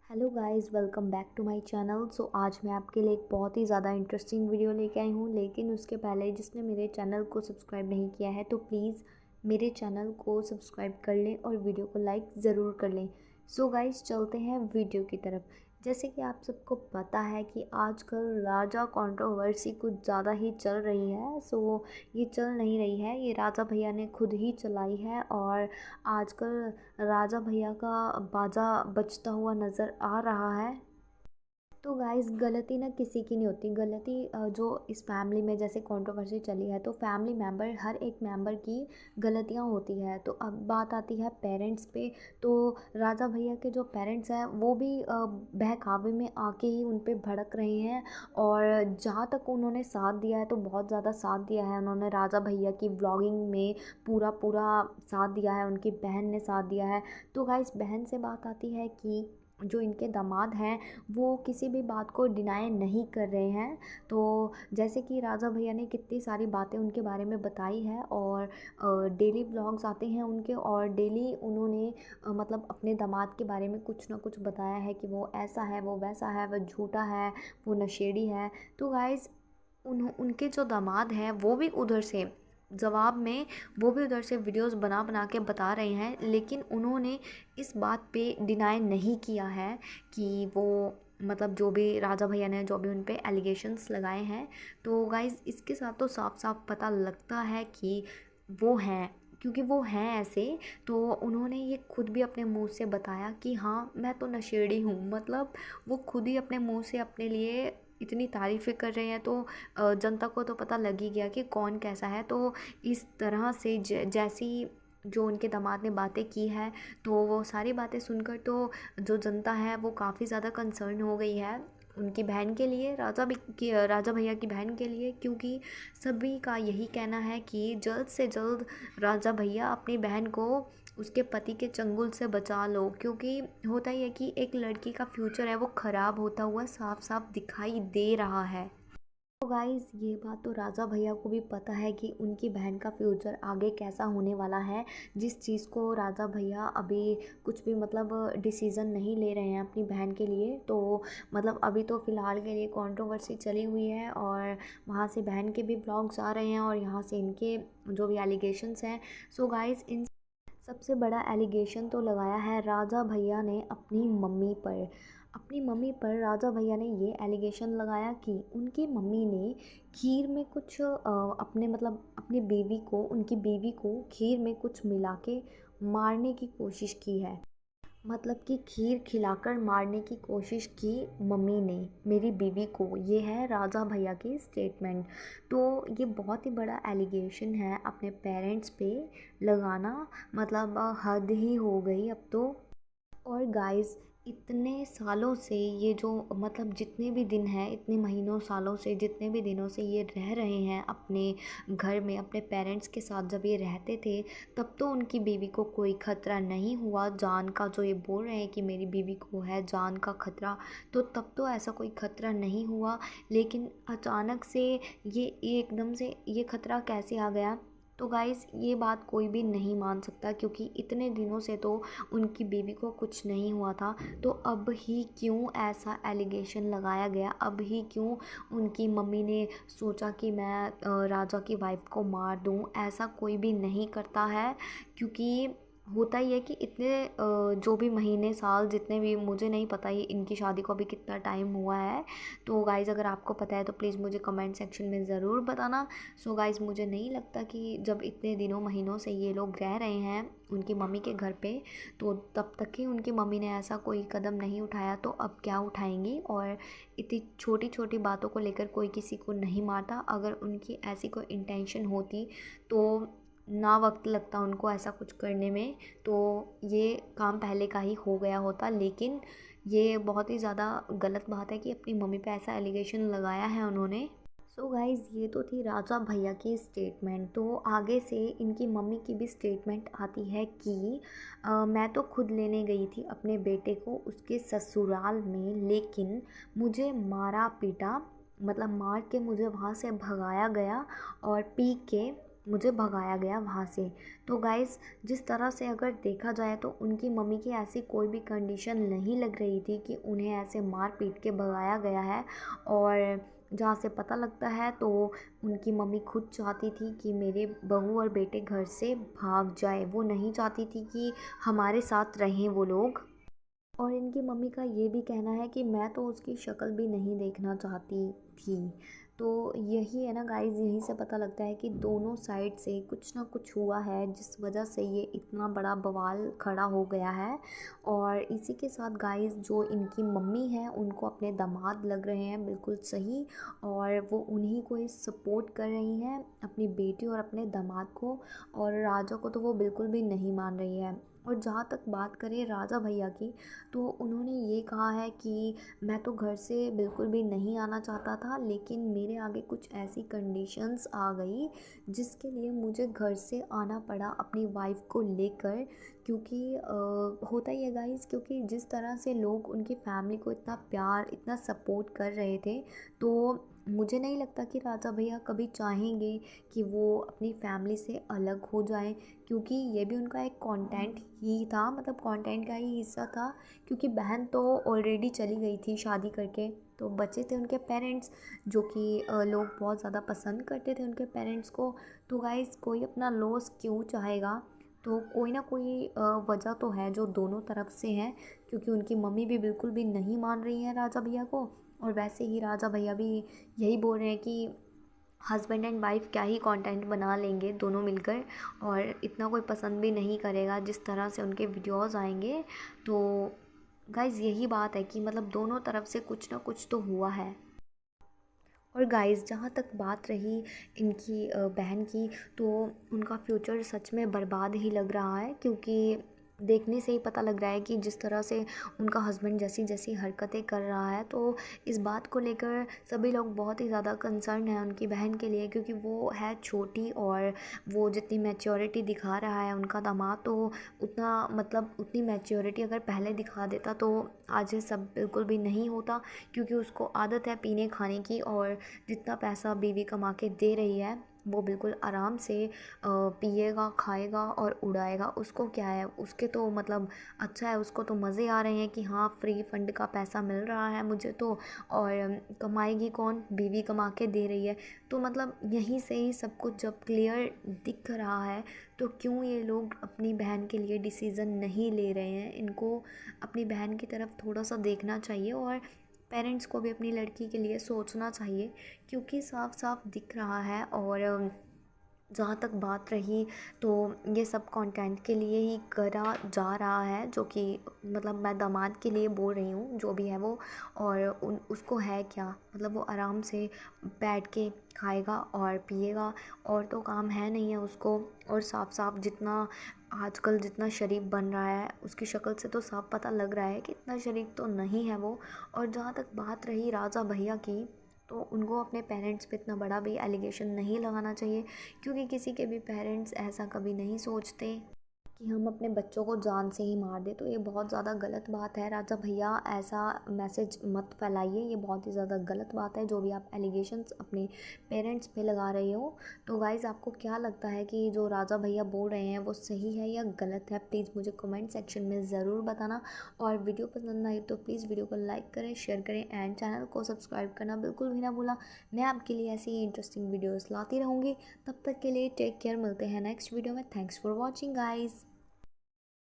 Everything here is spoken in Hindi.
Hello guys, welcome back to my channel. आज मैं आपके लिए एक बहुत ही ज़्यादा इंटरेस्टिंग वीडियो लेके आई हूँ। लेकिन उसके पहले जिसने मेरे चैनल को सब्सक्राइब नहीं किया है तो प्लीज़ मेरे चैनल को सब्सक्राइब कर लें और वीडियो को लाइक ज़रूर कर लें। गाइस, चलते हैं वीडियो की तरफ। जैसे कि आप सबको पता है कि आजकल राजा कंट्रोवर्सी कुछ ज़्यादा ही चल रही है। ये चल नहीं रही है, ये राजा भैया ने खुद ही चलाई है। और आजकल राजा भैया का बाजा बजता हुआ नज़र आ रहा है। तो गाइस, गलती ना किसी की नहीं होती। गलती जो इस फैमिली में जैसे कंट्रोवर्सी चली है तो फैमिली मेंबर, हर एक मेंबर की गलतियां होती है। तो अब बात आती है पेरेंट्स पे। तो राजा भैया के जो पेरेंट्स हैं वो भी बहकावे में आके ही उन पे भड़क रहे हैं। और जहाँ तक उन्होंने साथ दिया है तो बहुत ज़्यादा साथ दिया है उन्होंने राजा भैया की व्लॉगिंग में। पूरा पूरा साथ दिया है, उनकी बहन ने साथ दिया है। तो गाइस, बहन से बात आती है कि जो इनके दामाद हैं वो किसी भी बात को डिनाई नहीं कर रहे हैं। तो जैसे कि राजा भैया ने कितनी सारी बातें उनके बारे में बताई है। और डेली व्लॉग्स आते हैं उनके, और डेली उन्होंने मतलब अपने दामाद के बारे में कुछ ना कुछ बताया है कि वो ऐसा है, वो वैसा है, वो झूठा है, वो नशेड़ी है। तो गाइज़, उनके जो दामाद हैं वो भी उधर से जवाब में, वो भी उधर से वीडियोस बना बना के बता रहे हैं। लेकिन उन्होंने इस बात पे डिनाई नहीं किया है कि वो मतलब जो भी राजा भैया ने जो भी उन पे एलिगेशंस लगाए हैं। तो गाइज़, इसके साथ तो साफ साफ पता लगता है कि वो हैं, क्योंकि वो हैं ऐसे। तो उन्होंने ये खुद भी अपने मुंह से बताया कि हाँ, मैं तो नशेड़ी हूँ। मतलब वो खुद ही अपने मुंह से अपने लिए इतनी तारीफ़ें कर रहे हैं। तो जनता को तो पता लग ही गया कि कौन कैसा है। तो इस तरह से जैसी जो उनके दामाद ने बातें की है, तो वो सारी बातें सुनकर तो जो जनता है वो काफ़ी ज़्यादा कंसर्न हो गई है उनकी बहन के लिए, राजा भैया की बहन के लिए। क्योंकि सभी का यही कहना है कि जल्द से जल्द राजा भैया अपनी बहन को उसके पति के चंगुल से बचा लो। क्योंकि होता ही है कि एक लड़की का फ्यूचर है वो ख़राब होता हुआ साफ साफ दिखाई दे रहा है। तो गाइज़, ये बात तो राजा भैया को भी पता है कि उनकी बहन का फ्यूचर आगे कैसा होने वाला है। जिस चीज़ को राजा भैया अभी कुछ भी मतलब डिसीज़न नहीं ले रहे हैं अपनी बहन के लिए। तो मतलब अभी तो फ़िलहाल के लिए कंट्रोवर्सी चली हुई है, और वहाँ से बहन के भी ब्लॉग्स आ रहे हैं और यहाँ से इनके जो भी एलिगेशंस हैं। गाइज़, इन सबसे बड़ा एलिगेशन तो लगाया है राजा भैया ने अपनी मम्मी पर। अपनी मम्मी पर राजा भैया ने ये एलिगेशन लगाया कि उनकी मम्मी ने खीर में कुछ अपने मतलब अपनी बेबी को, उनकी बेबी को खीर में कुछ मिला के मारने की कोशिश की है। मतलब कि खीर खिलाकर मारने की कोशिश की मम्मी ने मेरी बीवी को। ये है राजा भैया की स्टेटमेंट। तो ये बहुत ही बड़ा एलिगेशन है अपने पेरेंट्स पे लगाना। मतलब हद ही हो गई अब तो। और गाइस, इतने सालों से ये जो मतलब जितने भी दिन हैं, इतने महीनों सालों से जितने भी दिनों से ये रह रहे हैं अपने घर में अपने पेरेंट्स के साथ, जब ये रहते थे तब तो उनकी बीवी को कोई ख़तरा नहीं हुआ जान का। जो ये बोल रहे हैं कि मेरी बीवी को है जान का ख़तरा, तो तब तो ऐसा कोई ख़तरा नहीं हुआ। लेकिन अचानक से ये एकदम से ये ख़तरा कैसे आ गया? तो गाइज़, ये बात कोई भी नहीं मान सकता, क्योंकि इतने दिनों से तो उनकी बेबी को कुछ नहीं हुआ था। तो अब ही क्यों ऐसा एलिगेशन लगाया गया? अब ही क्यों उनकी मम्मी ने सोचा कि मैं राजा की वाइफ को मार दूं? ऐसा कोई भी नहीं करता है। क्योंकि होता ही है कि इतने जो भी महीने साल जितने भी, मुझे नहीं पता ये इनकी शादी को अभी कितना टाइम हुआ है। तो गाइज़, अगर आपको पता है तो प्लीज़ मुझे कमेंट सेक्शन में ज़रूर बताना। गाइज़, मुझे नहीं लगता कि जब इतने दिनों महीनों से ये लोग रह रहे हैं उनकी मम्मी के घर पे, तो तब तक ही उनकी मम्मी ने ऐसा कोई कदम नहीं उठाया। तो अब क्या उठाएंगी? और इतनी छोटी छोटी बातों को लेकर कोई किसी को नहीं मारता। अगर उनकी ऐसी कोई इंटेंशन होती तो ना वक्त लगता उनको ऐसा कुछ करने में, तो ये काम पहले का ही हो गया होता। लेकिन ये बहुत ही ज़्यादा गलत बात है कि अपनी मम्मी पे ऐसा एलिगेशन लगाया है उन्होंने। गाइज़, ये तो थी राजा भैया की स्टेटमेंट। तो आगे से इनकी मम्मी की भी स्टेटमेंट आती है कि मैं तो खुद लेने गई थी अपने बेटे को उसके ससुराल में, लेकिन मुझे मारा पीटा, मतलब मार के मुझे वहाँ से भगाया गया। और पी के मुझे भगाया गया वहाँ से। तो गाइस जिस तरह से अगर देखा जाए तो उनकी मम्मी की ऐसी कोई भी कंडीशन नहीं लग रही थी कि उन्हें ऐसे मार पीट के भगाया गया है। और जहाँ से पता लगता है तो उनकी मम्मी खुद चाहती थी कि मेरे बहू और बेटे घर से भाग जाए, वो नहीं चाहती थी कि हमारे साथ रहें वो लोग। और इनकी मम्मी का ये भी कहना है कि मैं तो उसकी शक्ल भी नहीं देखना चाहती थी। तो यही है ना गाइज़, यहीं से पता लगता है कि दोनों साइड से कुछ ना कुछ हुआ है जिस वजह से ये इतना बड़ा बवाल खड़ा हो गया है। और इसी के साथ गाइज़ जो इनकी मम्मी है उनको अपने दामाद लग रहे हैं बिल्कुल सही, और वो उन्हीं को ही सपोर्ट कर रही हैं, अपनी बेटी और अपने दामाद को। और राजा को तो वो बिल्कुल भी नहीं मान रही है। और जहाँ तक बात करें राजा भैया की, तो उन्होंने ये कहा है कि मैं तो घर से बिल्कुल भी नहीं आना चाहता था, लेकिन मेरे आगे कुछ ऐसी कंडीशंस आ गई जिसके लिए मुझे घर से आना पड़ा अपनी वाइफ को लेकर। क्योंकि होता ही है गाइस, क्योंकि जिस तरह से लोग उनकी फैमिली को इतना प्यार इतना सपोर्ट कर रहे थे, तो मुझे नहीं लगता कि राजा भैया कभी चाहेंगे कि वो अपनी फैमिली से अलग हो जाएं। क्योंकि ये भी उनका एक कंटेंट ही था, मतलब कंटेंट का ही हिस्सा था। क्योंकि बहन तो ऑलरेडी चली गई थी शादी करके, तो बचे थे उनके पेरेंट्स, जो कि लोग बहुत ज़्यादा पसंद करते थे उनके पेरेंट्स को। तो गाइस कोई अपना लॉस क्यों चाहेगा? तो कोई ना कोई वजह तो है जो दोनों तरफ से है। क्योंकि उनकी मम्मी भी बिल्कुल भी नहीं मान रही है राजा भैया को, और वैसे ही राजा भैया भी यही बोल रहे हैं कि हस्बैंड एंड वाइफ क्या ही कंटेंट बना लेंगे दोनों मिलकर, और इतना कोई पसंद भी नहीं करेगा जिस तरह से उनके वीडियोस आएंगे। तो गाइज़ यही बात है कि मतलब दोनों तरफ से कुछ ना कुछ तो हुआ है। और गाइस जहाँ तक बात रही इनकी बहन की, तो उनका फ्यूचर सच में बर्बाद ही लग रहा है। क्योंकि देखने से ही पता लग रहा है कि जिस तरह से उनका हस्बैंड जैसी जैसी हरकतें कर रहा है, तो इस बात को लेकर सभी लोग बहुत ही ज़्यादा कंसर्न हैं उनकी बहन के लिए। क्योंकि वो है छोटी, और वो जितनी मैच्योरिटी दिखा रहा है उनका दामाद, तो उतना मतलब उतनी मैच्योरिटी अगर पहले दिखा देता तो आज ये सब बिल्कुल भी नहीं होता। क्योंकि उसको आदत है पीने खाने की, और जितना पैसा बीवी कमा के दे रही है वो बिल्कुल आराम से पिएगा, खाएगा और उड़ाएगा। उसको क्या है, उसके तो मतलब अच्छा है, उसको तो मज़े आ रहे हैं कि हाँ फ्री फंड का पैसा मिल रहा है मुझे तो। और कमाएगी कौन, बीवी कमा के दे रही है। तो मतलब यहीं से ही सब कुछ जब क्लियर दिख रहा है, तो क्यों ये लोग अपनी बहन के लिए डिसीज़न नहीं ले रहे हैं? इनको अपनी बहन की तरफ थोड़ा सा देखना चाहिए, और पेरेंट्स को भी अपनी लड़की के लिए सोचना चाहिए। क्योंकि साफ साफ दिख रहा है। और जहाँ तक बात रही, तो ये सब कंटेंट के लिए ही करा जा रहा है, जो कि मतलब मैं दामाद के लिए बोल रही हूँ जो भी है वो। और उसको है क्या, मतलब वो आराम से बैठ के खाएगा और पिएगा, और तो काम है नहीं है उसको। और साफ साफ जितना आजकल जितना शरीफ बन रहा है उसकी शक्ल से तो साफ पता लग रहा है कि इतना शरीफ तो नहीं है वो। और जहाँ तक बात रही राजा भैया की, तो उनको अपने पेरेंट्स पे इतना बड़ा भी एलिगेशन नहीं लगाना चाहिए। क्योंकि किसी के भी पेरेंट्स ऐसा कभी नहीं सोचते कि हम अपने बच्चों को जान से ही मार दें। तो ये बहुत ज़्यादा गलत बात है। राजा भैया ऐसा मैसेज मत फैलाइए, ये बहुत ही ज़्यादा गलत बात है जो भी आप एलिगेशंस अपने पेरेंट्स पे लगा रहे हो। तो गाइज़ आपको क्या लगता है कि जो राजा भैया बोल रहे हैं वो सही है या गलत है? प्लीज़ मुझे कमेंट सेक्शन में ज़रूर बताना। और वीडियो पसंद आई तो प्लीज़ वीडियो को लाइक करें, शेयर करें, एंड चैनल को सब्सक्राइब करना बिल्कुल भी ना भूला। मैं आपके लिए ऐसी ही इंटरेस्टिंग वीडियोज़ लाती रहूँगी। तब तक के लिए टेक केयर, मिलते हैं नेक्स्ट वीडियो में। Thanks for watching guys.